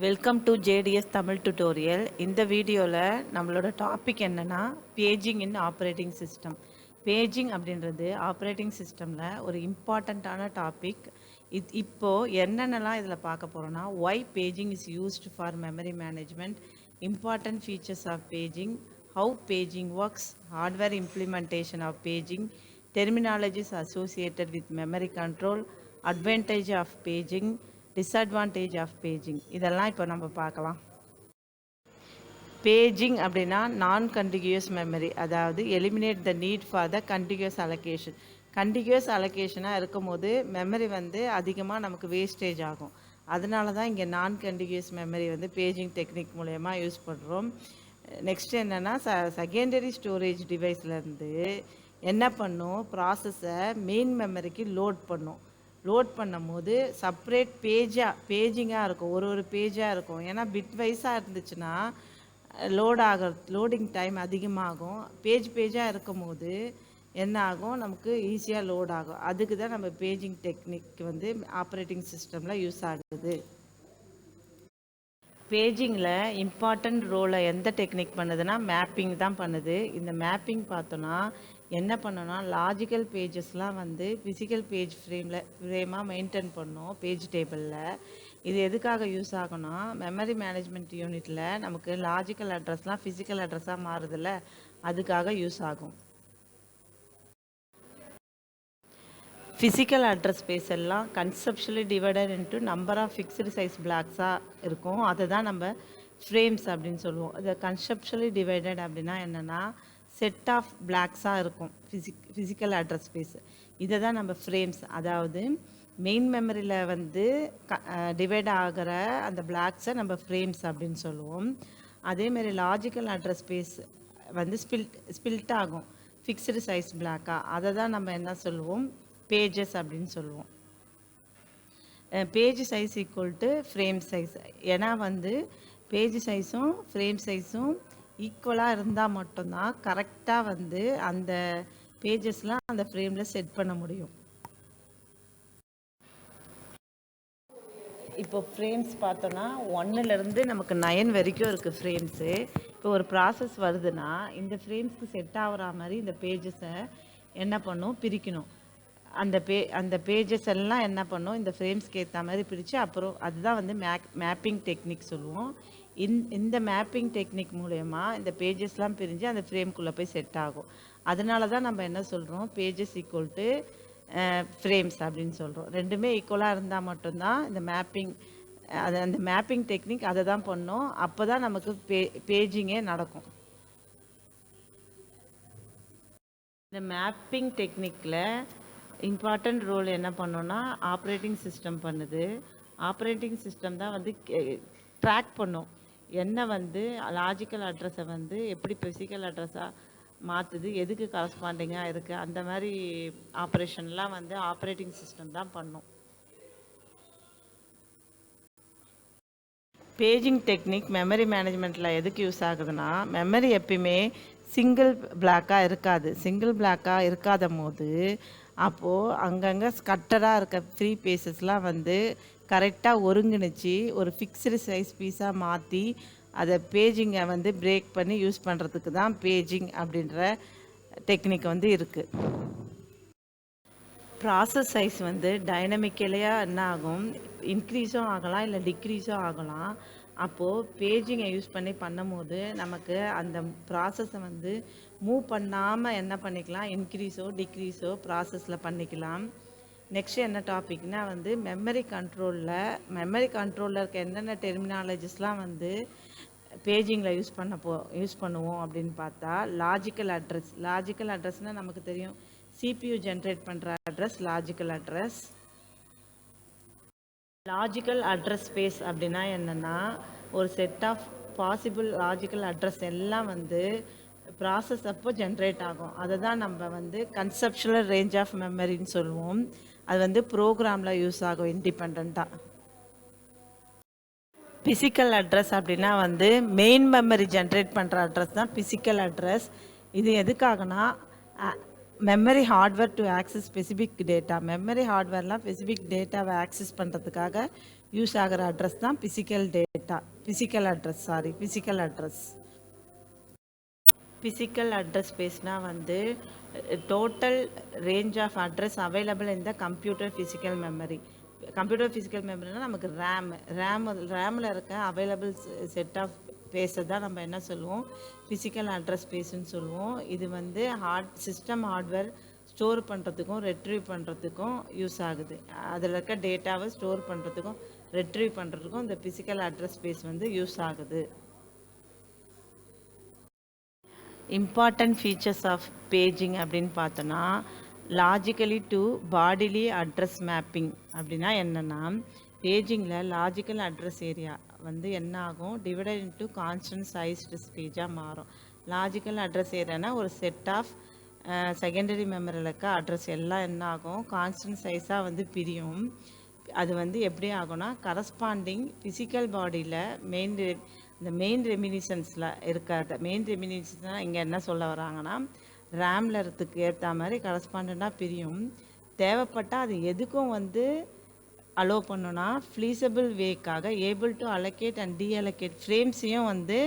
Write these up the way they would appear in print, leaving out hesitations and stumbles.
Welcome to JDS Tamil tutorial. இந்த வீடியோவில் நம்மளோட டாபிக் என்னென்னா paging in operating system. Paging அப்படின்றது ஆப்ரேட்டிங் சிஸ்டமில் ஒரு இம்பார்ட்டண்ட்டான டாபிக். இப்போது என்னென்னலாம் இதில் பார்க்க போகிறோன்னா, why paging is used for memory management, important features of paging, how paging works, hardware implementation of paging, terminologies associated with memory control, advantage of paging, disadvantage of paging, இதெல்லாம் இப்போ நம்ம பார்க்கலாம். பேஜிங் அப்படின்னா நான் கண்டிகியூஸ் மெமரி, அதாவது eliminate the need for the கண்டிகியூஸ் allocation. கண்டிகியூஸ் அலோகேஷனாக இருக்கும் போது memory அதிகமாக நமக்கு வேஸ்டேஜ் ஆகும். அதனால தான் இங்கே நான் கண்டிகியூஸ் மெமரி பேஜிங் டெக்னிக் மூலயமா யூஸ் பண்ணுறோம். நெக்ஸ்ட் என்னென்னா, செகண்டரி ஸ்டோரேஜ் டிவைஸ்லேருந்து என்ன பண்ணும், ப்ராசஸை மெயின் மெமரிக்கு லோட் பண்ணும். லோட் பண்ணும் போது செப்ரேட் பேஜிங்காக இருக்கும், ஒரு பேஜாக இருக்கும். ஏன்னா பிட் வைஸாக இருந்துச்சுன்னா லோடிங் டைம் அதிகமாகும். பேஜாக இருக்கும் போது என்ன ஆகும், நமக்கு ஈஸியாக லோட் ஆகும். அதுக்கு தான் நம்ம பேஜிங் டெக்னிக் ஆப்ரேட்டிங் சிஸ்டமில் யூஸ் ஆகுது. பேஜிங்கில் இம்பார்ட்டண்ட் ரோலை எந்த டெக்னிக் பண்ணுதுன்னா மேப்பிங் தான் பண்ணுது. இந்த மேப்பிங் பார்த்தோன்னா என்ன பண்ணோன்னா, லாஜிக்கல் பேஜஸ்லாம் ஃபிசிக்கல் பேஜ் ஃப்ரேமாக மெயின்டைன் பண்ணோம் பேஜ் டேபிளில். இது எதுக்காக யூஸ் ஆகும்னா, மெமரி மேனேஜ்மெண்ட் யூனிட்டில் நமக்கு லாஜிக்கல் அட்ரஸ்லாம் ஃபிசிக்கல் அட்ரஸாக மாறுதில்ல, அதுக்காக யூஸ் ஆகும். ஃபிசிக்கல் அட்ரஸ் ஸ்பேஸ் எல்லாம் conceptually divided into number of fixed size பிளாக்ஸாக இருக்கும். அதை தான் நம்ம ஃப்ரேம்ஸ் அப்படின்னு சொல்லுவோம். இது கன்செப்ஷுவலி டிவைடட் அப்படின்னா என்னென்னா, செட் ஆஃப் பிளாக்ஸாக இருக்கும் ஃபிசிக்கல் அட்ரஸ் ஸ்பேஸ். இதை தான் நம்ம ஃப்ரேம்ஸ், அதாவது மெயின் மெமரியில் டிவைட் ஆகிற அந்த பிளாக்ஸை நம்ம ஃப்ரேம்ஸ் அப்படின்னு சொல்லுவோம். அதேமாரி லாஜிக்கல் அட்ரஸ் ஸ்பேஸ் ஸ்பில்ட் ஆகும் ஃபிக்ஸ்டு சைஸ் பிளாக்காக. அதை தான் நம்ம என்ன சொல்லுவோம், பேஜஸ் அப்படின்னு சொல்லுவோம். Page size equal to frame size. ஏன்னா பேஜ் சைஸும் ஃப்ரேம் சைஸும் ஈக்குவலாக இருந்தால் மட்டும்தான் கரெக்டாக அந்த பேஜஸ்லாம் அந்த ஃப்ரேமில் செட் பண்ண முடியும். இப்போ ஃப்ரேம்ஸ் பார்த்தோன்னா 1லேருந்து நமக்கு 9 வரைக்கும் இருக்குது ஃப்ரேம்ஸு. இப்போ ஒரு ப்ராசஸ் வருதுன்னா இந்த ஃப்ரேம்ஸ்க்கு செட் ஆகிற மாதிரி இந்த பேஜஸை என்ன பண்ணும், பிரிக்கணும். அந்த பேஜஸ் எல்லாம் என்ன பண்ணும், இந்த ஃப்ரேம்ஸ்க்கு ஏற்ற மாதிரி பிரித்து அப்புறம் அதுதான் மேப்பிங் டெக்னிக் சொல்லுவோம். இந்த மேப்பிங் டெக்னிக் மூலயமா இந்த பேஜஸ்லாம் பிரிஞ்சு அந்த ஃப்ரேம்குள்ளே போய் செட் ஆகும். அதனால தான் நம்ம என்ன சொல்கிறோம், பேஜஸ் ஈக்குவல் டு ஃப்ரேம்ஸ் அப்படின்னு சொல்கிறோம். ரெண்டுமே ஈக்குவலாக இருந்தால் மட்டும்தான் இந்த அந்த மேப்பிங் டெக்னிக் அதை தான் பண்ணோம். அப்போ தான் நமக்கு பேஜிங்கே நடக்கும். இந்த மேப்பிங் டெக்னிக்கில் இம்பார்ட்டண்ட் ரோல் என்ன பண்ணோன்னா ஆப்ரேட்டிங் சிஸ்டம் பண்ணுது. ஆப்ரேட்டிங் சிஸ்டம் தான் ட்ராக் பண்ணும், என்ன லாஜிக்கல் அட்ரஸை எப்படி ஃபிசிக்கல் அட்ரஸாக மாற்றுது, எதுக்கு கரஸ்பாண்டிங்காக இருக்குது, அந்த மாதிரி ஆப்ரேஷன்லாம் ஆப்ரேட்டிங் சிஸ்டம் தான் பண்ணும். பேஜிங் டெக்னிக் மெமரி மேனேஜ்மெண்ட்டில் எதுக்கு யூஸ் ஆகுதுன்னா, மெமரி எப்பயுமே சிங்கிள் பிளாக்காக இருக்காது. சிங்கிள் பிளாக்காக இருக்காத போது அப்போது அங்கங்கே ஸ்கட்டராக இருக்க ஃப்ரீ பேசஸ்லாம் கரெக்டாக ஒருங்கிணைச்சி ஒரு ஃபிக்ஸ்டு சைஸ் பீஸாக மாற்றி அதை பேஜிங்கை பிரேக் பண்ணி யூஸ் பண்ணுறதுக்கு தான் பேஜிங் அப்படின்ற டெக்னிக் இருக்குது. ப்ராசஸ் சைஸ் டைனமிக்கலியாக என்ன ஆகும், இன்க்ரீஸும் ஆகலாம் இல்லை டிக்ரீஸும் ஆகலாம். அப்போது பேஜிங்கை யூஸ் பண்ணி பண்ணும்போது நமக்கு அந்த ப்ராசஸை மூவ் பண்ணாமல் என்ன பண்ணிக்கலாம், இன்க்ரீஸோ டிக்ரீஸோ ப்ராசஸில் பண்ணிக்கலாம். நெக்ஸ்ட் என்ன டாபிக்னா மெமரி கண்ட்ரோலில் இருக்க என்னென்ன டெர்மினாலஜிஸ்லாம் பேஜிங்கில் யூஸ் பண்ணுவோம் அப்படின்னு பார்த்தா, லாஜிக்கல் அட்ரஸ்னால் நமக்கு தெரியும், CPU ஜென்ரேட் பண்ணுற address logical address. Logical address space அப்படின்னா என்னென்னா, ஒரு set of possible logical address எல்லாம் ப்ராசஸ் அப்போ ஜென்ரேட் ஆகும். அதை தான் நம்ம கன்செப்ஷுவல் ரேஞ்ச் ஆஃப் மெமரின்னு சொல்லுவோம். அது ப்ரோக்ராமில் யூஸ் ஆகும் இண்டிபெண்ட்டாக. ஃபிசிக்கல் அட்ரஸ் அப்படின்னா மெயின் மெமரி ஜென்ரேட் பண்ணுற அட்ரஸ் தான் ஃபிசிக்கல் அட்ரஸ். இது எதுக்காகனா, memory hardware to access specific data. Memory ஹார்ட்வேர்லாம் ஸ்பெசிஃபிக் டேட்டாவை ஆக்சஸ் பண்ணுறதுக்காக யூஸ் ஆகிற அட்ரஸ் தான் ஃபிசிக்கல் அட்ரஸ். ஃபிசிக்கல் அட்ரஸ் ஸ்பேஸ்னால் வந்து total range of address available in the computer physical memory. Computer physical மெமரினா நமக்கு ரேமில் இருக்க அவைலபிள் செட் ஆஃப் ஸ்பேஸை தான் நம்ம என்ன சொல்லுவோம், ஃபிசிக்கல் அட்ரஸ் ஸ்பேஸ்ன்னு சொல்லுவோம். இது வந்து சிஸ்டம் ஹார்ட்வேர் ஸ்டோர் பண்ணுறதுக்கும் ரெட்ரீவ் பண்ணுறதுக்கும் யூஸ் ஆகுது. அதில் இருக்க டேட்டாவை ஸ்டோர் பண்ணுறதுக்கும் ரெட்ரீவ் பண்ணுறதுக்கும் இந்த ஃபிசிக்கல் அட்ரஸ் ஸ்பேஸ் வந்து யூஸ் ஆகுது. இம்பார்ட்டன்ட் ஃபீச்சர்ஸ் ஆஃப் பேஜிங் அப்படின்னு பார்த்தோன்னா, logically to physical address mapping அப்படின்னா என்னென்னா, பேஜிங்கில் லாஜிக்கல் அட்ரஸ் ஏரியா வந்து என்ன ஆகும், டிவைடட் இன்ட்டு கான்ஸ்டன்ட் சைஸ்டு பேஜாக மாறும். லாஜிக்கல் அட்ரஸ் ஏரியானா ஒரு செட் ஆஃப் செகண்டரி மெமரியில் இருக்க அட்ரஸ் எல்லாம் என்ன ஆகும், கான்ஸ்டன்ட் சைஸாக வந்து பிரியும். அது வந்து எப்படி ஆகும்னா, கரஸ்பாண்டிங் ஃபிசிக்கல் பாடியில் இந்த மெயின் ரெமினிசன்ஸில் இருக்காது. மெயின் ரெமினிசன்ஸ்னால் இங்கே என்ன சொல்ல வராங்கன்னா, ரேமில் இருக்கிறதுக்கு ஏற்ற மாதிரி கரஸ்பாண்டாக பிரியும். தேவைப்பட்டால் அது எதுக்கும் வந்து அலோவ் பண்ணோன்னா ஃப்ளீசபிள் வேக்காக ஏபிள் டு அலோகேட் அண்ட் டீஅலோகேட் ஃப்ரேம்ஸையும் வந்து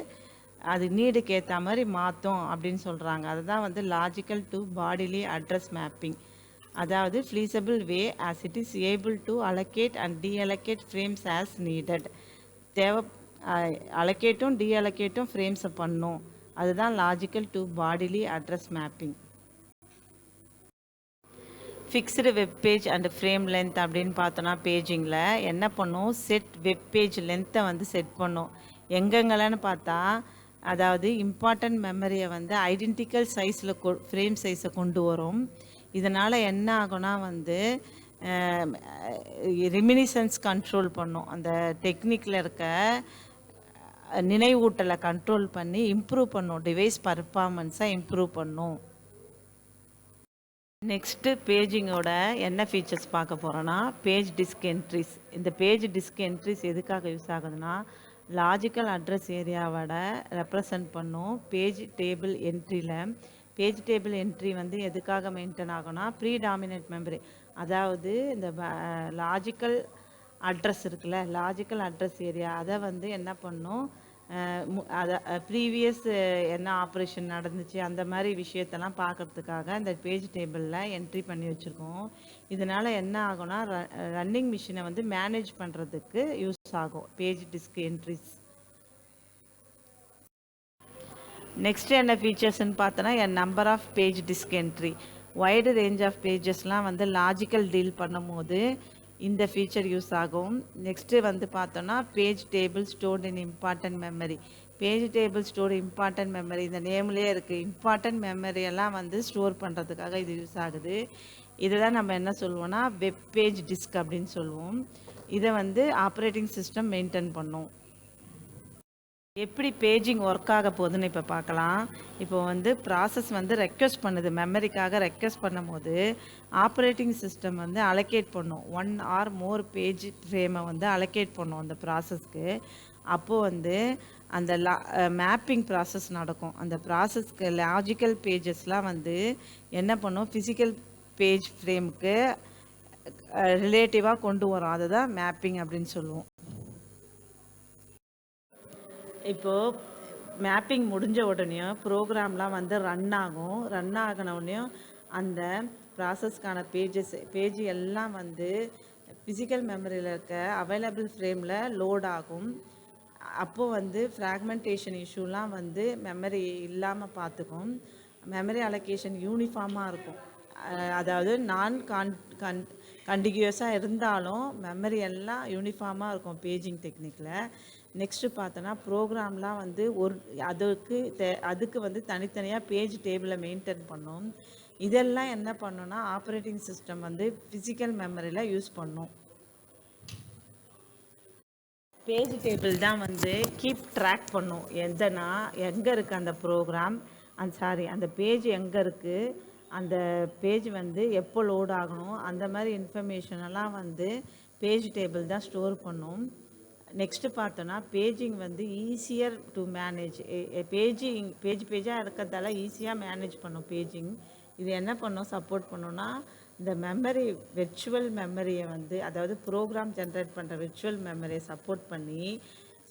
அது நீடுக்கு ஏற்ற மாதிரி மாற்றும் அப்படின்னு சொல்கிறாங்க. அதுதான் வந்து logical to physical address mapping. அதாவது flexible way as it is able to allocate and deallocate frames as needed. அலோகேட்டும் டீஅலோகேட்டும் ஃப்ரேம்ஸை பண்ணும். அதுதான் logical to physical address mapping. Fixed web page and frame length அப்படின்னு பார்த்தோன்னா, பேஜிங்கில் என்ன பண்ணும், செட் வெப் பேஜ் லென்த்தை வந்து செட் பண்ணும். எங்கெங்கலன்னு பார்த்தா, அதாவது இம்பார்ட்டன்ட் மெமரியை வந்து ஐடென்டிக்கல் சைஸில் ஃப்ரேம் சைஸை கொண்டு வரும். இதனால் என்ன ஆகும்னா வந்து ரெமினிசன்ஸ் கண்ட்ரோல் பண்ணும். அந்த டெக்னிக்கில் இருக்க நினைவூட்டலை கண்ட்ரோல் பண்ணி இம்ப்ரூவ் பண்ணும், டிவைஸ் பர்ஃபார்மன்ஸை இம்ப்ரூவ் பண்ணும். நெக்ஸ்ட்டு பேஜிங்கோட என்ன ஃபீச்சர்ஸ் பார்க்க போகிறோன்னா, பேஜ் டிஸ்க் என்ட்ரிஸ். இந்த பேஜ் டிஸ்க் என்ட்ரிஸ் எதுக்காக யூஸ் ஆகுதுன்னா, லாஜிக்கல் அட்ரஸ் ஏரியாவோட ரெப்ரசன்ட் பண்ணும். பேஜ் டேபிள் என்ட்ரியில் பேஜ் டேபிள் என்ட்ரி வந்து எதுக்காக மெயின்டைன் ஆகும்னா, ப்ரீடாமினன்ட் மெமரி, அதாவது இந்த லாஜிக்கல் அட்ரஸ் இருக்குல்ல, லாஜிக்கல் அட்ரஸ் ஏரியா அதை வந்து என்ன பண்ணும், அதை ப்ரீவியஸ் என்ன ஆப்ரேஷன் நடந்துச்சு அந்த மாதிரி விஷயத்தெல்லாம் பார்க்குறதுக்காக இந்த பேஜ் டேபிளில் என்ட்ரி பண்ணி வச்சுருக்கோம். இதனால் என்ன ஆகும்னா, ரன்னிங் மிஷினை வந்து மேனேஜ் பண்ணுறதுக்கு யூஸ் ஆகும் பேஜ் டிஸ்க் என்ட்ரிஸ். நெக்ஸ்ட் என்ன ஃபீச்சர்ஸ்ன்னு பார்த்தோன்னா, number of page disk entry. Wide range of பேஜஸ்லாம் வந்து லாஜிக்கல் டீல் பண்ணும்போது இந்த ஃபீச்சர் யூஸ் ஆகும். நெக்ஸ்ட்டு வந்து பார்த்தோன்னா, பேஜ் டேபிள் ஸ்டோர்ட் இன் important memory. Page table store important memory, இந்த நேம்லேயே இருக்குது. இம்பார்ட்டன்ட் மெமரியெல்லாம் வந்து ஸ்டோர் பண்ணுறதுக்காக இது யூஸ் ஆகுது. இதை தான் நம்ம என்ன சொல்லுவோம்னா, வெப் பேஜ் டிஸ்க் அப்படின்னு சொல்லுவோம். இதை வந்து ஆப்ரேட்டிங் சிஸ்டம் மெயின்டைன் பண்ணும். எப்படி பேஜிங் ஒர்க் ஆக போகுதுன்னு இப்போ பார்க்கலாம். இப்போ வந்து ப்ராசஸ் வந்து ரெக்வெஸ்ட் பண்ணுது, மெமரிக்காக ரெக்வெஸ்ட் பண்ணும்போது ஆப்ரேட்டிங் சிஸ்டம் வந்து அலோகேட் பண்ணும். 1 or more பேஜ் ஃப்ரேமை வந்து அலோகேட் பண்ணும் அந்த ப்ராசஸ்க்கு. அப்போது வந்து அந்த மேப்பிங் ப்ராசஸ் நடக்கும். அந்த ப்ராசஸ்க்கு லாஜிக்கல் பேஜஸ்லாம் வந்து என்ன பண்ணும், ஃபிசிக்கல் பேஜ் ஃப்ரேமுக்கு ரிலேட்டிவாக கொண்டு வரும். அதுதான் மேப்பிங் அப்படின்னு சொல்லுவோம். இப்போது மேப்பிங் முடிஞ்ச உடனேயும் ப்ரோக்ராம்லாம் வந்து ரன் ஆகின உடனேயும் அந்த ப்ராசஸ்க்கான பேஜ் எல்லாம் வந்து ஃபிசிக்கல் மெமரியில் இருக்க அவைலபிள் ஃப்ரேமில் லோட் ஆகும். அப்போது வந்து ஃப்ராக்மெண்டேஷன் இஷ்யூலாம் வந்து மெமரி இல்லாமல் பார்த்துக்கும். மெமரி அலோகேஷன் யூனிஃபார்மாக இருக்கும். அதாவது கண்டினியூஸாக இருந்தாலும் மெமரி எல்லாம் யூனிஃபார்மாக இருக்கும் பேஜிங் டெக்னிக்கில். நெக்ஸ்ட்டு பார்த்தோன்னா, ப்ரோக்ராம்லாம் வந்து அதுக்கு வந்து தனித்தனியாக பேஜ் டேபிளை மெயின்டைன் பண்ணும். இதெல்லாம் என்ன பண்ணுன்னா, ஆப்ரேட்டிங் சிஸ்டம் வந்து ஃபிசிக்கல் மெமரியில் யூஸ் பண்ணும். பேஜ் டேபிள் தான் வந்து கீப் ட்ராக் பண்ணும். எங்கே இருக்குது அந்த ப்ரோக்ராம், அந்த பேஜ் எங்கே இருக்குது, அந்த பேஜ் வந்து எப்போ லோட் ஆகணும், அந்த மாதிரி இன்ஃபர்மேஷனெல்லாம் வந்து பேஜ் டேபிள் தான் ஸ்டோர் பண்ணும். நெக்ஸ்ட்டு பார்த்தோன்னா, பேஜிங் வந்து ஈஸியர் டு மேனேஜ். பேஜாக இருக்கிறதால ஈஸியாக மேனேஜ் பண்ணும் பேஜிங். இது என்ன பண்ணும், சப்போர்ட் பண்ணுன்னா, இந்த மெமரி விர்ச்சுவல் மெமரியை வந்து அதாவது ப்ரோக்ராம் ஜென்ரேட் பண்ணுற விர்ச்சுவல் மெமரியை சப்போர்ட் பண்ணி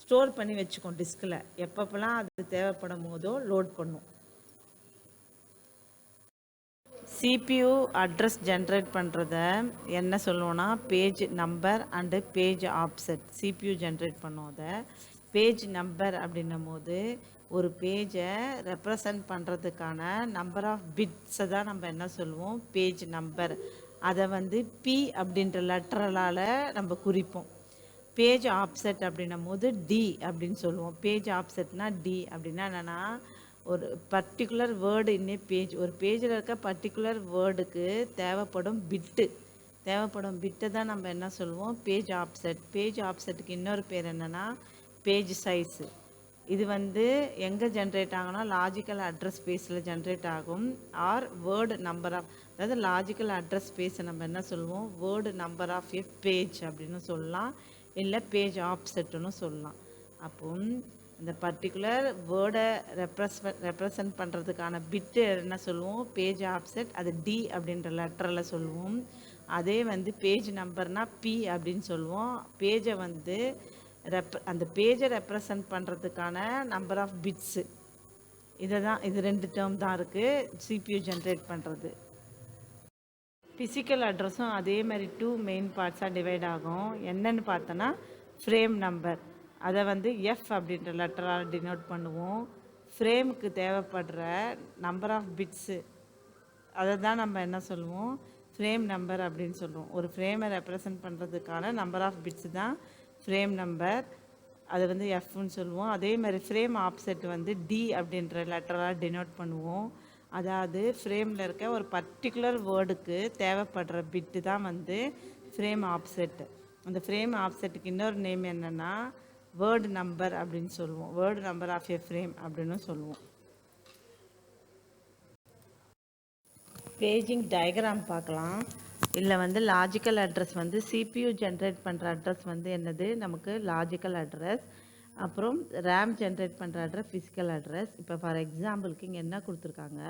ஸ்டோர் பண்ணி வச்சுக்கோம் டிஸ்கில். எப்பப்பெல்லாம் அது தேவைப்படும் போதோ லோட் பண்ணும். CPU அட்ரஸ் ஜென்ரேட் பண்ணுறத என்ன சொல்லுவோன்னா page number and page offset. CPU generate பண்ணும் அதை. பேஜ் நம்பர் அப்படின்னும் போது ஒரு பேஜை ரெப்ரசன்ட் பண்ணுறதுக்கான நம்பர் ஆஃப் பிட்ஸை தான் நம்ம என்ன சொல்லுவோம் பேஜ் நம்பர். அதை வந்து P அப்படின்ற லெட்டரலால் நம்ம குறிப்போம். பேஜ் ஆப்செட் அப்படின்னும் போது D அப்படின்னு சொல்லுவோம். பேஜ் ஆப்செட்னா D அப்படின்னா என்னென்னா ஒரு பர்டிகுலர் வேர்டு இன்னே பேஜ், ஒரு பேஜில் இருக்க பர்டிகுலர் வேர்டுக்கு தேவைப்படும் பிட்டை தான் நம்ம என்ன சொல்லுவோம் பேஜ் ஆப்செட். பேஜ் ஆப்செட்டுக்கு இன்னொரு பேர் என்னென்னா பேஜ் சைஸு. இது வந்து எங்கே ஜென்ரேட் ஆகும்னா லாஜிக்கல் அட்ரஸ் ஸ்பேஸில் ஜென்ரேட் ஆகும். ஆர் வேர்டு நம்பர் ஆஃப், அதாவது லாஜிக்கல் அட்ரஸ் ஸ்பேஸை நம்ம என்ன சொல்லுவோம் word number of a page அப்படின்னு சொல்லலாம், இல்லை பேஜ் ஆப்செட்டுன்னு சொல்லலாம். அப்போ இந்த பர்டிகுலர் வேர்டை ரெப்ரசன்ட் பண்ணுறதுக்கான பிட்டு என்ன சொல்லுவோம் பேஜ் ஆப்செட். அது D அப்படின்ற லெட்டரில் சொல்லுவோம். அதே வந்து பேஜ் நம்பர்னால் P அப்படின்னு சொல்லுவோம். பேஜை வந்து அந்த பேஜை ரெப்ரசன்ட் பண்ணுறதுக்கான நம்பர் ஆஃப் பிட்ஸு. இது 2 டேர்ம் தான் இருக்குது CPU ஜென்ரேட் பண்ணுறது. ஃபிசிக்கல் அட்ரஸும் அதே மாதிரி 2 மெயின் பார்ட்ஸாக டிவைட் ஆகும். என்னென்னு பார்த்தோன்னா ஃப்ரேம் நம்பர், அதை வந்து F அப்படின்ற லெட்டரால் டினோட் பண்ணுவோம். ஃப்ரேமுக்கு தேவைப்படுற நம்பர் ஆஃப் பிட்ஸு அதை தான் நம்ம என்ன சொல்லுவோம் ஃப்ரேம் நம்பர் அப்படின்னு சொல்லுவோம். ஒரு ஃப்ரேமை ரெப்ரசன்ட் பண்ணுறதுக்கான நம்பர் ஆஃப் பிட்ஸு தான் ஃப்ரேம் நம்பர், அது வந்து Fன்னு சொல்லுவோம். அதே மாதிரி ஃப்ரேம் ஆப்செட் வந்து D அப்படின்ற லெட்டரால் டினோட் பண்ணுவோம். அதாவது ஃப்ரேமில் இருக்க ஒரு பர்டிகுலர் வேர்டுக்கு தேவைப்படுற பிட்டு தான் வந்து ஃப்ரேம் ஆப்செட். அந்த ஃப்ரேம் ஆப்செட்டுக்கு இன்னொரு நேம் என்னென்னா வேர்டு நம்பர் அப்படின்னு சொல்லுவோம். Word number of a frame அப்படின்னு சொல்லுவோம். பேஜிங் டயக்ராம் பார்க்கலாம். இதில் வந்து லாஜிக்கல் அட்ரஸ் வந்து CPU ஜென்ரேட் பண்ணுற அட்ரஸ் வந்து என்னது நமக்கு லாஜிக்கல் அட்ரஸ். அப்புறம் RAM ஜென்ரேட் பண்ணுற அட்ரஸ் ஃபிசிக்கல் அட்ரஸ். இப்போ ஃபார் எக்ஸாம்பிளுக்கு இங்கே என்ன கொடுத்துருக்காங்க,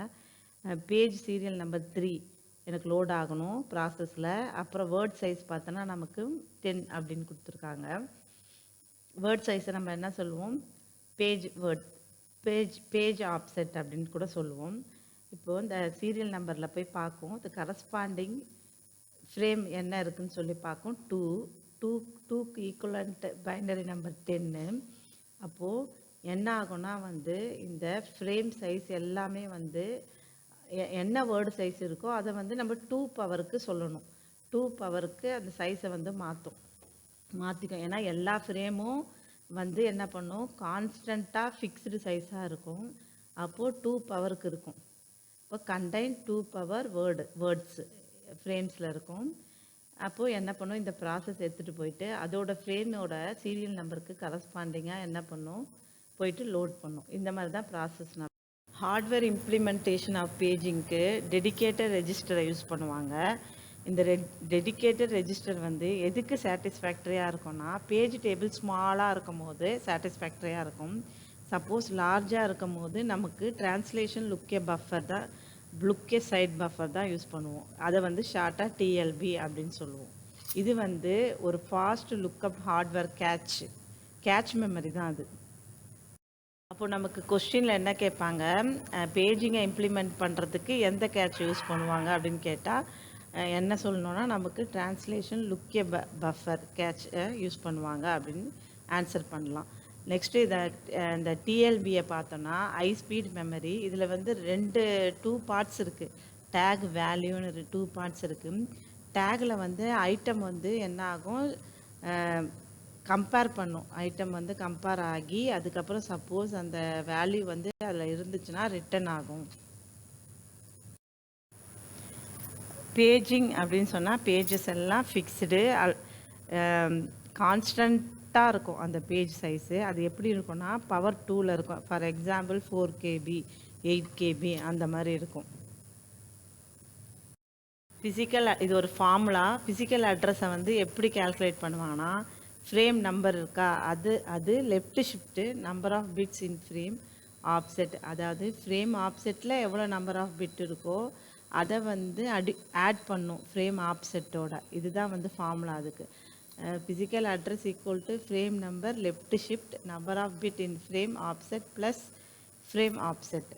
பேஜ் சீரியல் நம்பர் 3 எனக்கு லோட் ஆகணும் ப்ராசஸில். அப்புறம் வேர்ட் சைஸ் பார்த்தோன்னா நமக்கு 10 அப்படின்னு கொடுத்துருக்காங்க. வேர்ட் சைஸை நம்ம என்ன சொல்லுவோம் பேஜ் ஆப்செட் அப்படின்னு கூட சொல்லுவோம். இப்போது இந்த சீரியல் நம்பரில் போய் பார்க்கும், இது கரஸ்பாண்டிங் ஃப்ரேம் என்ன இருக்குதுன்னு சொல்லி பார்க்கும். 2க்கு ஈக்குவலண்ட் பைனரி நம்பர் 10. அப்போது என்ன ஆகும்னா வந்து இந்த ஃப்ரேம் சைஸ் எல்லாமே வந்து என்ன வேர்டு சைஸ் இருக்கோ அதை வந்து நம்ம 2 பவருக்கு சொல்லணும். 2 பவருக்கு அந்த சைஸை வந்து மாற்றிக்கும். ஏன்னா எல்லா ஃப்ரேமும் வந்து என்ன பண்ணும் கான்ஸ்டண்ட்டாக ஃபிக்ஸ்டு சைஸாக இருக்கும். அப்போது 2 பவருக்கு இருக்கும். இப்போ கண்டைன் 2 பவர் வேர்ட்ஸு ஃப்ரேம்ஸில் இருக்கும். அப்போது என்ன பண்ணும் இந்த ப்ராசஸ் எடுத்துகிட்டு போயிட்டு அதோட ஃப்ரேமோட சீரியல் நம்பருக்கு கரஸ்பாண்டிங்காக என்ன பண்ணும் போயிட்டு லோட் பண்ணும். இந்த மாதிரி தான் ப்ராசஸ். ஹார்ட்வேர் இம்ப்ளிமெண்டேஷன் ஆஃப் பேஜிங்க்கு டெடிகேட்டட் ரெஜிஸ்டரை யூஸ் பண்ணுவாங்க. இந்த டெடிகேட்டட் ரெஜிஸ்டர் வந்து எதுக்கு சாட்டிஸ்ஃபேக்டரியாக இருக்கும்னா பேஜ் டேபிள் ஸ்மாலாக இருக்கும் போது சாட்டிஸ்ஃபேக்டரியாக இருக்கும். சப்போஸ் லார்ஜாக இருக்கும் போது நமக்கு டிரான்ஸ்லேஷன் லுக்கே சைட் பஃபர் தான் யூஸ் பண்ணுவோம். அதை வந்து ஷார்ட்டாக TLB அப்படின்னு சொல்லுவோம். இது வந்து ஒரு fast lookup hardware cache memory தான் அது. அப்போது நமக்கு கொஸ்டினில் என்ன கேட்பாங்க, பேஜிங்கை இம்ப்ளிமெண்ட் பண்ணுறதுக்கு எந்த கேட்ச் யூஸ் பண்ணுவாங்க அப்படின்னு கேட்டால் என்ன சொல்லணுன்னா நமக்கு டிரான்ஸ்லேஷன் லுக்கே பஃபர் கேட்ச் யூஸ் பண்ணுவாங்க அப்படின்னு ஆன்சர் பண்ணலாம். நெக்ஸ்ட்டு இந்த TLBயை பார்த்தோன்னா ஹை ஸ்பீட் மெமரி. இதில் வந்து 2 பார்ட்ஸ் இருக்குது. டேக் வேல்யூன்னு 2 பார்ட்ஸ் இருக்குது. டேகில் வந்து ஐட்டம் வந்து என்ன ஆகும் கம்பேர் பண்ணும். ஐட்டம் வந்து கம்பேர் ஆகி அதுக்கப்புறம் சப்போஸ் அந்த வேல்யூ வந்து அதில் இருந்துச்சுன்னா ரிட்டன் ஆகும். பேஜிங் அப்படின்னு சொன்னால் பேஜஸ் எல்லாம் ஃபிக்ஸ்டு கான்ஸ்டண்ட்டாக இருக்கும். அந்த பேஜ் சைஸு அது எப்படி இருக்கும்னா பவர் 2ல் இருக்கும். ஃபார் எக்ஸாம்பிள் 4 KB 8 KB அந்த மாதிரி இருக்கும். இது ஒரு ஃபார்முலா. ஃபிசிக்கல் அட்ரஸை வந்து எப்படி கேல்குலேட் பண்ணுவாங்கன்னா ஃப்ரேம் நம்பர் இருக்கா அது left shift number of bits in frame offset. அதாவது ஃப்ரேம் ஆப்செட்டில் எவ்வளோ நம்பர் ஆஃப் பிட் இருக்கோ அதை வந்து ஆட் பண்ணும் ஃப்ரேம் ஆப்செட்டோட. இதுதான் வந்து ஃபார்முலா அதுக்கு. Physical address equal to frame number left shift number of bit in frame offset plus frame offset.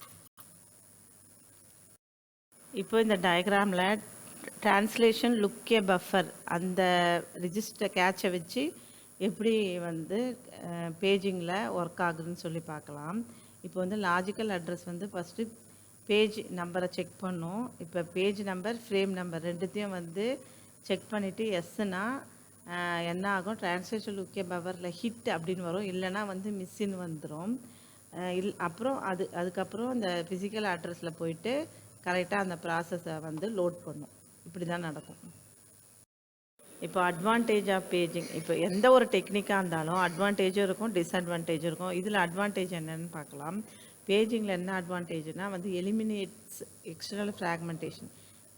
இப்போ இந்த டயக்ராமில் ட்ரான்ஸ்லேஷன் லுக் ஏ பஃபர் அந்த ரிஜிஸ்டர் கேட்சை வச்சு எப்படி வந்து பேஜிங்கில் ஒர்க் ஆகுதுன்னு சொல்லி பார்க்கலாம். இப்போ வந்து லாஜிக்கல் அட்ரஸ் வந்து ஃபஸ்ட்டு பேஜ் நம்பரை செக் பண்ணும். இப்போ பேஜ் நம்பர் ஃப்ரேம் நம்பர் ரெண்டுத்தையும் வந்து செக் பண்ணிவிட்டு எஸ்ஸுனா என்ன ஆகும், ட்ரான்ஸ்லேஷன் லுக் ஏ பஃபரில் ஹிட் அப்படின்னு வரும், இல்லைனா வந்து மிஸ்ஸின்னு வந்துடும். அப்புறம் அதுக்கப்புறம் இந்த ஃபிசிக்கல் அட்ரஸில் போயிட்டு கரெக்டாக அந்த ப்ராசஸை வந்து லோட் பண்ணும். இப்படி தான் நடக்கும். இப்போ அட்வான்டேஜ் ஆஃப் பேஜிங், இப்போ எந்த ஒரு டெக்னிக்காக இருந்தாலும் அட்வான்டேஜும் இருக்கும் டிஸ்அட்வான்டேஜும் இருக்கும். இதில் அட்வான்டேஜ் என்னென்னு பார்க்கலாம். பேஜிங்கில் என்ன அட்வான்டேஜ்னால் வந்து எலிமினேட்ஸ் எக்ஸ்டர்னல் ஃப்ராக்மெண்டேஷன்.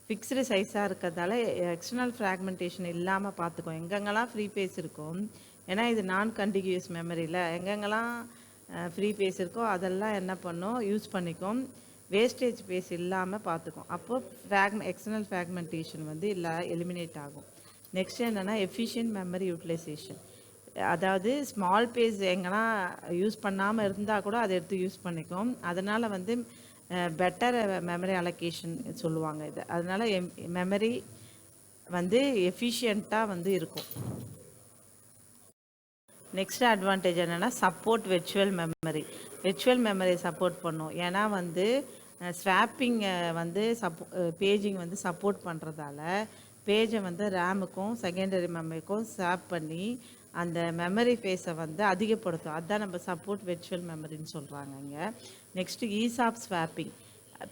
ஃபிக்ஸ்டு சைஸாக இருக்கிறதால எக்ஸ்டர்னல் ஃப்ராக்மெண்டேஷன் இல்லாமல் பார்த்துக்கும். எங்கெங்கெல்லாம் ஃப்ரீ பேஸ் இருக்கும், ஏன்னா இது நான் கண்டிகியூஸ் மெமரியில் எங்கெங்கெல்லாம் ஃப்ரீ பேஸ் இருக்கோ அதெல்லாம் என்ன பண்ணும், யூஸ் பண்ணிக்கும். வேஸ்டேஜ் பேஸ் இல்லாமல் பார்த்துக்கும். அப்போது எக்ஸ்டர்னல் ஃப்ராக்மெண்டேஷன் வந்து எலிமினேட் ஆகும். நெக்ஸ்ட் என்னென்னா எஃபிஷியன்ட் மெமரி யூட்டிலைசேஷன். அதாவது ஸ்மால் பேஜ் எங்கன்னா யூஸ் பண்ணாமல் இருந்தால் கூட அதை எடுத்து யூஸ் பண்ணிக்கும். அதனால் வந்து பெட்டர் மெமரி அலோகேஷன் சொல்லுவாங்க இது. அதனால் மெமரி வந்து எஃபிஷியண்ட்டாக வந்து இருக்கும். நெக்ஸ்ட் அட்வான்டேஜ் என்னென்னா சப்போர்ட் வெர்ச்சுவல் மெமரி சப்போர்ட் பண்ணும். ஏன்னா வந்து ஸ்வாப்பிங்கை வந்து பேஜிங் வந்து சப்போர்ட் பண்ணுறதால பேஜை வந்து ரேமுக்கும் செகண்டரி மெமரிக்கும் ஸ்வாப் பண்ணி அந்த மெமரி ஃபேஸை வந்து அதிகப்படுத்தும். அதுதான் நம்ம சப்போர்ட் வெர்ச்சுவல் மெமரின்னு சொல்கிறாங்க இங்கே. Next ease of swapping.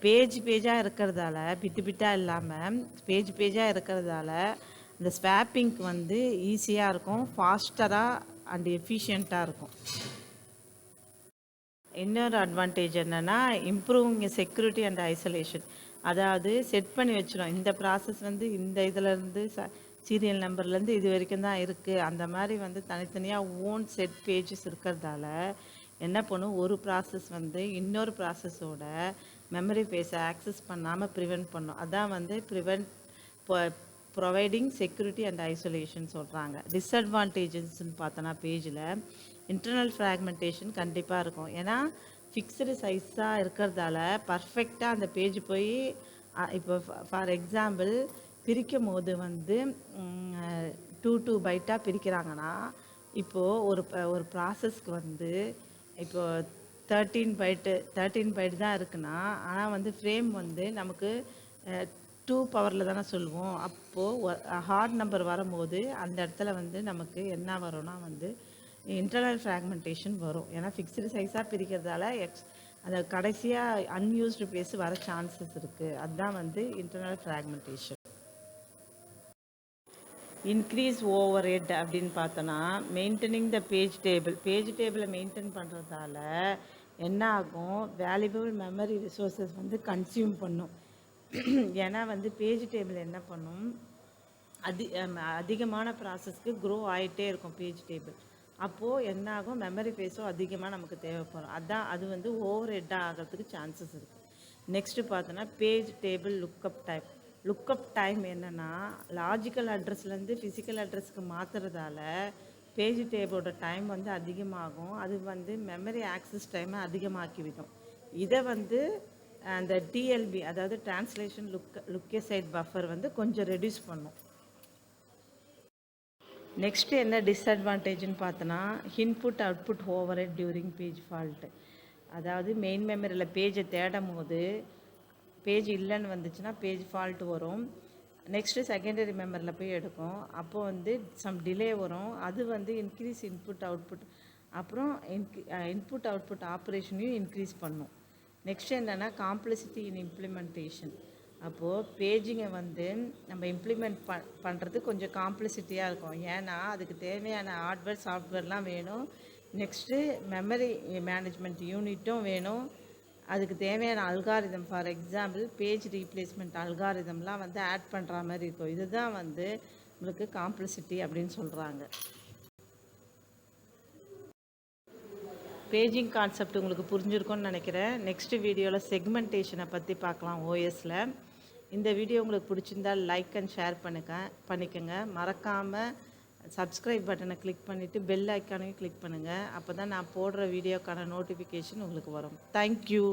பேஜாக இருக்கிறதால பிட்டாக இல்லாமல் பேஜாக இருக்கிறதால இந்த ஸ்வாப்பிங்க்கு வந்து ஈஸியாக இருக்கும், ஃபாஸ்டராக அண்ட் எஃபிஷியண்ட்டாக இருக்கும். இன்னொரு அட்வான்டேஜ் என்னென்னா இம்ப்ரூவிங் செக்யூரிட்டி அண்ட் ஐசோலேஷன். அதாவது செட் பண்ணி வச்சிடும், இந்த ப்ராசஸ் வந்து இந்த இதிலேருந்து சீரியல் நம்பர்லேருந்து இது வரைக்கும் தான் இருக்குது. அந்த மாதிரி வந்து தனித்தனியாக ஓன் செட் பேஜஸ் இருக்கிறதால என்ன பண்ணும், ஒரு ப்ராசஸ் வந்து இன்னொரு ப்ராசஸோட மெமரி பேஸை ஆக்சஸ் பண்ணாமல் ப்ரிவெண்ட் பண்ணும். அதான் வந்து ப்ரொவைடிங் செக்யூரிட்டி அண்ட் ஐசோலேஷன் சொல்கிறாங்க. டிஸ்அட்வான்டேஜஸ்ன்னு பார்த்தோன்னா பேஜில் இன்டர்னல் ஃப்ராக்மெண்டேஷன் கண்டிப்பாக இருக்கும். ஏன்னா ஃபிக்ஸ்டு சைஸாக இருக்கிறதால பர்ஃபெக்டாக அந்த பேஜ் போய் இப்போ ஃபார் எக்ஸாம்பிள் பிரிக்கும் போது வந்து 2 பைட்டாக பிரிக்கிறாங்கன்னா இப்போது ஒரு ப்ராசஸ்க்கு வந்து இப்போது 13 பைட் தான் இருக்குன்னா, ஆனால் வந்து ஃப்ரேம் வந்து நமக்கு 2 பவரில் தானே சொல்லுவோம். அப்போது ஹார்ட் நம்பர் வரும்போது அந்த இடத்துல வந்து நமக்கு என்ன வரும்னா வந்து இன்டர்னல் ஃப்ராக்மெண்டேஷன் வரும். ஏன்னா ஃபிக்ஸ்டு சைஸாக பிரிக்கிறதால அந்த கடைசியாக அன்யூஸ்டு பேஸ் வர சான்சஸ் இருக்குது. அதுதான் வந்து internal fragmentation. Increase over head அப்படின்னு பார்த்தோன்னா மெயின்டெனிங் த பேஜ் டேபிளை மெயின்டைன் பண்ணுறதால என்ன ஆகும், வேல்யூபிள் மெமரி ரிசோர்ஸஸ் வந்து கன்சியூம் பண்ணும். ஏன்னா வந்து பேஜ் டேபிள் என்ன பண்ணும், அதிகமான ப்ராசஸ்க்கு க்ரோ ஆகிட்டே இருக்கும் பேஜ் டேபிள். அப்போது என்ன ஆகும், மெமரி ஃபேஸும் அதிகமாக நமக்கு தேவைப்படும். அது வந்து ஓவர் ஹெட்டாக ஆகிறதுக்கு சான்சஸ் இருக்குது. நெக்ஸ்ட்டு பார்த்தோன்னா பேஜ் டேபிள் லுக்கப் டைம் என்னென்னா லாஜிக்கல் அட்ரஸ்லேருந்து ஃபிசிக்கல் அட்ரஸ்க்கு மாற்றுறதால பேஜ் டேபிளோட டைம் வந்து அதிகமாகும். அது வந்து மெமரி ஆக்சஸ் டைமை அதிகமாக்கிவிடும். இதை வந்து அந்த டிஎல்பி அதாவது ட்ரான்ஸ்லேஷன் லுக்கேசைட் பஃபர் வந்து கொஞ்சம் ரெடியூஸ் பண்ணும். நெக்ஸ்ட்டு என்ன டிஸ்அட்வான்டேஜ்னு பார்த்தோன்னா input output over head during page fault. அதாவது மெயின் மெமரியில் பேஜை தேடும் போது பேஜ் இல்லைன்னு வந்துச்சுன்னா பேஜ் ஃபால்ட் வரும். நெக்ஸ்ட்டு செகண்டரி மெமரியில் போய் எடுக்கும், அப்போது வந்து சம் டிலே வரும். அது வந்து இன்க்ரீஸ் இன்புட் அவுட்புட், அப்புறம் இன்புட் அவுட்புட் ஆப்ரேஷனையும் இன்க்ரீஸ் பண்ணும். நெக்ஸ்ட் என்னென்னா காம்ப்ளெக்சிட்டி இன் இம்ப்ளிமெண்டேஷன். அப்போது பேஜிங்கை வந்து நம்ம இம்ப்ளிமெண்ட் பண்ணுறது கொஞ்சம் காம்ப்ளெக்சிட்டியாக இருக்கும். ஏன்னா அதுக்கு தேவையான ஹார்ட்வேர் சாஃப்ட்வேர்லாம் வேணும். நெக்ஸ்ட்டு மெமரி மேனேஜ்மெண்ட் யூனிட்டும் வேணும். அதுக்கு தேவையான algorithm, for example page replacement அல்காரிதம்லாம் வந்து ஆட் பண்ணுற மாதிரி இருக்கும். இதுதான் வந்து உங்களுக்கு காம்ப்ளெக்சிட்டி அப்படின்னு சொல்கிறாங்க. பேஜிங் கான்செப்ட் உங்களுக்கு புரிஞ்சிருக்கும்னு நினைக்கிறேன். நெக்ஸ்ட் வீடியோவில் செக்மெண்டேஷனை பற்றி பார்க்கலாம். ஓஎஸில் இந்த வீடியோ உங்களுக்கு பிடிச்சிருந்தால் லைக் அண்ட் ஷேர் பண்ணிக்கோங்க. மறக்காமல் சப்ஸ்கிரைப் பட்டனை கிளிக் பண்ணிவிட்டு பெல் ஐக்கானையும் கிளிக் பண்ணுங்கள். அப்போ தான் நான் போடுற வீடியோக்கான நோட்டிஃபிகேஷன் உங்களுக்கு வரும். தேங்க்யூ.